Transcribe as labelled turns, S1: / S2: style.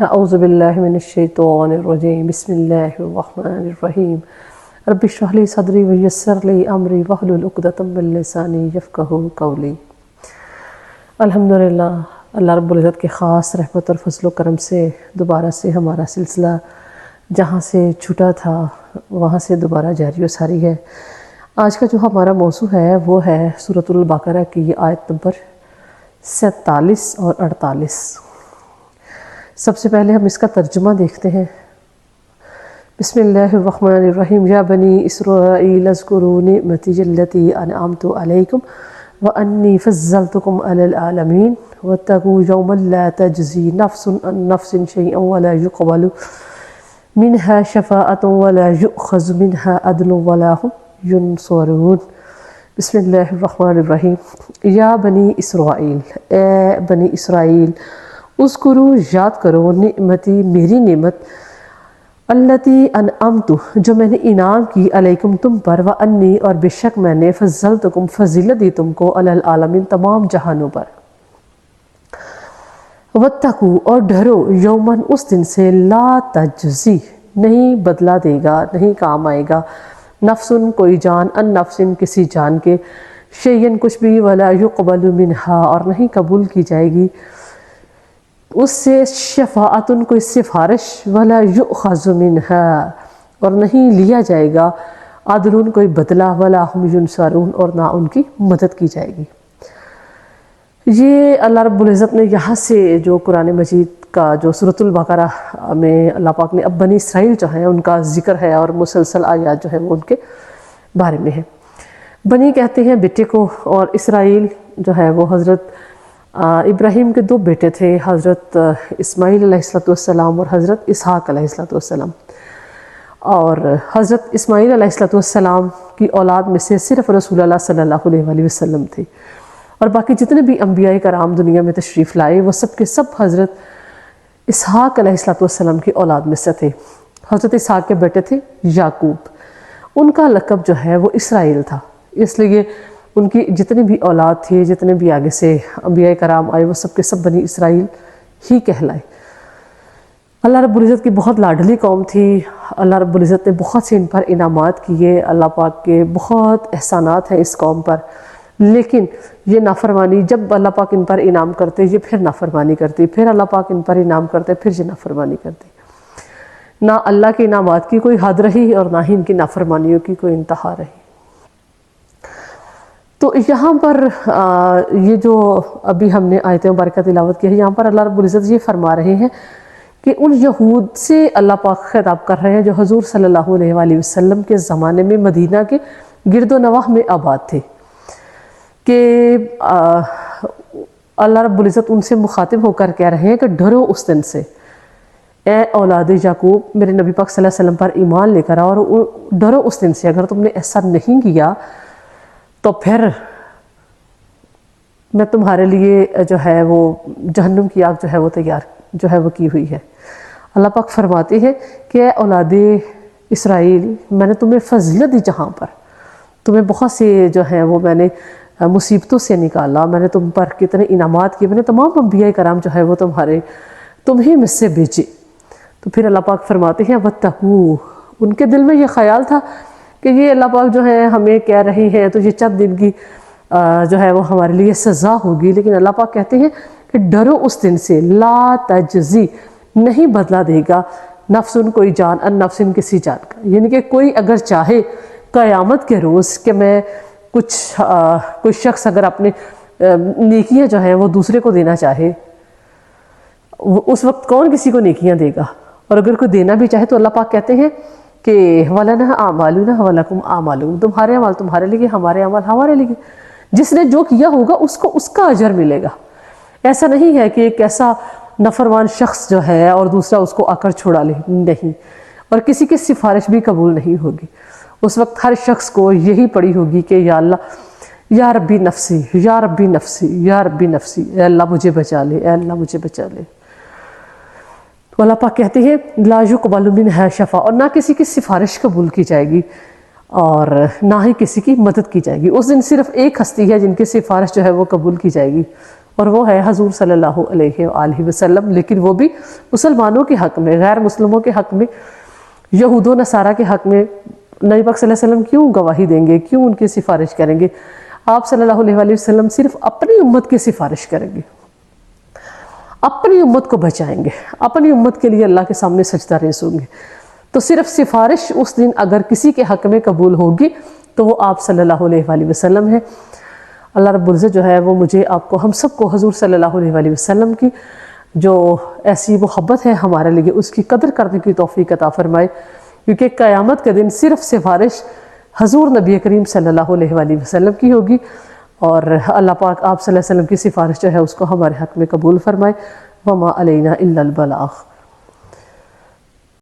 S1: اعوذ باللہ من الشیطان الرجیم بسم اللہ الرحمن الرحیم رب اشرح لی صدری ویسر لی امری واحلل عقدۃ من لسانی یفقہوا قولی۔ الحمدللہ، اللہ رب العزت کے خاص رحمت اور فضل و کرم سے دوبارہ سے ہمارا سلسلہ جہاں سے چھوٹا تھا وہاں سے دوبارہ جاری و ساری ہے۔ آج کا جو ہمارا موضوع ہے وہ ہے سورۃ البقرہ کی آیت نمبر 47 اور 48۔ سب سے پہلے ہم اس کا ترجمہ دیکھتے ہیں۔ بسم اللہ الرحمن الرحیم۔ یا بنی اسرائیل اذکروا نعمتی التی انعمت علیکم وانی فضلتکم علی العالمین واتقوا یوما لا تجزی نفس عن نفس شیئا ولا یقبل منها شفاعۃ ولا یؤخذ منها عدل ولا هم ینصرون۔ بسم اللہ الرحمن الرحیم۔ یا بنی اسرائیل، اے بنی اسرائیل، اذکروا یاد کرو نعمتی میری نعمت، التی انعمت جو میں نے انعام کی، علیکم تم پر، وانی اور بے شک میں نے فضلتکم فضیلت دی تم کو، علی العالمین تمام جہانوں پر، واتقوا اور ڈرو، یومن اس دن سے، لا تجزی نہیں بدلہ دے گا، نہیں کام آئے گا، نفسن کوئی جان، ان نفسن کسی جان کے، شیئن کچھ بھی، ولا یقبل منہا اور نہیں قبول کی جائے گی اس سے، شفاعتن کوئی سفارش، ولا یؤخذ منہا اور نہیں لیا جائے گا، عدلن کوئی بدلہ، ولا ہم ینصرون اور نہ ان کی مدد کی جائے گی۔ یہ اللہ رب العزت نے یہاں سے جو قرآن مجید کا جو سورۃ البقرہ میں اللہ پاک نے اب بنی اسرائیل جو ہیں ان کا ذکر ہے، اور مسلسل آیات جو ہیں وہ ان کے بارے میں ہے۔ بنی کہتے ہیں بیٹے کو، اور اسرائیل جو ہے وہ حضرت ابراہیم کے دو بیٹے تھے، حضرت اسماعیل علیہ السلام اور حضرت اسحاق علیہ السلام۔ اور حضرت اسماعیل علیہ السلام کی اولاد میں سے صرف رسول اللہ صلی اللہ علیہ وسلم تھے، اور باقی جتنے بھی انبیاء کرام دنیا میں تشریف لائے وہ سب کے سب حضرت اسحاق علیہ السلام کی اولاد میں سے تھے۔ حضرت اسحاق کے بیٹے تھے یعقوب، ان کا لقب جو ہے وہ اسرائیل تھا، اس لیے ان کی جتنے بھی اولاد تھے، جتنے بھی آگے سے انبیاء کرام آئے، وہ سب کے سب بنی اسرائیل ہی کہلائے۔ اللہ رب العزت کی بہت لاڈلی قوم تھی، اللہ رب العزت نے بہت سے ان پر انعامات کیے، اللہ پاک کے بہت احسانات ہیں اس قوم پر، لیکن یہ نافرمانی، جب اللہ پاک ان پر انعام کرتے یہ پھر نافرمانی کرتی، پھر اللہ پاک ان پر انعام کرتے پھر یہ نافرمانی کرتی۔ نہ اللہ کے انعامات کی کوئی حد رہی اور نہ ہی ان کی نافرمانیوں کی کوئی انتہا رہی۔ تو یہاں پر یہ جو ابھی ہم نے آیت مبارکہ تلاوت کی ہے، یہاں پر اللہ رب العزت یہ فرما رہے ہیں کہ ان یہود سے اللہ پاک خطاب کر رہے ہیں جو حضور صلی اللہ علیہ وآلہ وسلم کے زمانے میں مدینہ کے گرد و نواح میں آباد تھے، کہ اللہ رب العزت ان سے مخاطب ہو کر کہہ رہے ہیں کہ ڈرو اس دن سے، اے اولاد یعقوب میرے نبی پاک صلی اللہ علیہ وسلم پر ایمان لے کر آؤ، اور ڈرو اس دن سے، اگر تم نے ایسا نہیں کیا تو پھر میں تمہارے لیے جو ہے وہ جہنم کی آگ جو ہے وہ تیار جو ہے وہ کی ہوئی ہے۔ اللہ پاک فرماتے ہیں کہ اے اولاد اسرائیل، میں نے تمہیں فضیلت دی، جہاں پر تمہیں بہت سے جو ہیں وہ میں نے مصیبتوں سے نکالا، میں نے تم پر کتنے انعامات کیے، میں نے تمام انبیاء کرام جو ہے وہ تمہیں مجھ سے بھیجے۔ تو پھر اللہ پاک فرماتے ہیں واتقوا، ان کے دل میں یہ خیال تھا کہ یہ اللہ پاک جو ہے ہمیں کہہ رہے ہیں تو یہ چند دن کی جو ہے وہ ہمارے لیے سزا ہوگی، لیکن اللہ پاک کہتے ہیں کہ ڈرو اس دن سے، لا تجزی نہیں بدلہ دے گا، نفسن کوئی جان، ان نفسن کسی جان کا، یعنی کہ کوئی اگر چاہے قیامت کے روز کہ میں کوئی شخص اگر اپنے نیکیاں جو ہیں وہ دوسرے کو دینا چاہے، اس وقت کون کسی کو نیکیاں دے گا؟ اور اگر کوئی دینا بھی چاہے تو اللہ پاک کہتے ہیں کہ وَلَنَا أَعْمَالُنَا وَلَكُمْ أَعْمَالُكُمْ، تمہارے اعمال تمہارے لیے، ہمارے اعمال ہمارے لیے، جس نے جو کیا ہوگا اس کو اس کا اجر ملے گا۔ ایسا نہیں ہے کہ ایک ایسا نافرمان شخص جو ہے اور دوسرا اس کو آ کر چھوڑا لے، نہیں، اور کسی کی سفارش بھی قبول نہیں ہوگی۔ اس وقت ہر شخص کو یہی پڑی ہوگی کہ یا اللہ، یا ربی نفسی، یا ربی نفسی، یا ربی نفسی، اے اللہ مجھے بچا لے، اے اللہ مجھے بچا لے۔ تو اللہ پاک کہتے ہیں لا یقبل منہا شفاعۃ، اور نہ کسی کی سفارش قبول کی جائے گی اور نہ ہی کسی کی مدد کی جائے گی۔ اس دن صرف ایک ہستی ہے جن کی سفارش جو ہے وہ قبول کی جائے گی، اور وہ ہے حضور صلی اللہ علیہ وآلہ وسلم، لیکن وہ بھی مسلمانوں کے حق میں، غیر مسلموں کے حق میں، یہود و نصارہ کے حق میں نبی پاک صلی اللہ علیہ وسلم کیوں گواہی دیں گے، کیوں ان کی سفارش کریں گے؟ آپ صلی اللہ علیہ وآلہ وسلم صرف اپنی امت کی سفارش کریں گے، اپنی امت کو بچائیں گے، اپنی امت کے لیے اللہ کے سامنے سجدہ ریز ہوں گے۔ تو صرف سفارش اس دن اگر کسی کے حق میں قبول ہوگی تو وہ آپ صلی اللہ علیہ وآلہ وسلم ہے۔ اللہ رب العزت جو ہے وہ مجھے، آپ کو، ہم سب کو حضور صلی اللہ علیہ وآلہ وسلم کی جو ایسی محبت ہے ہمارے لیے، اس کی قدر کرنے کی توفیق عطا فرمائے، کیونکہ قیامت کے دن صرف سفارش حضور نبی کریم صلی اللہ علیہ وآلہ وسلم کی ہوگی، اور اللہ پاک آپ صلی اللہ علیہ وسلم کی سفارش جو ہے اس کو ہمارے حق میں قبول فرمائے۔ وما علینا الا البلاغ۔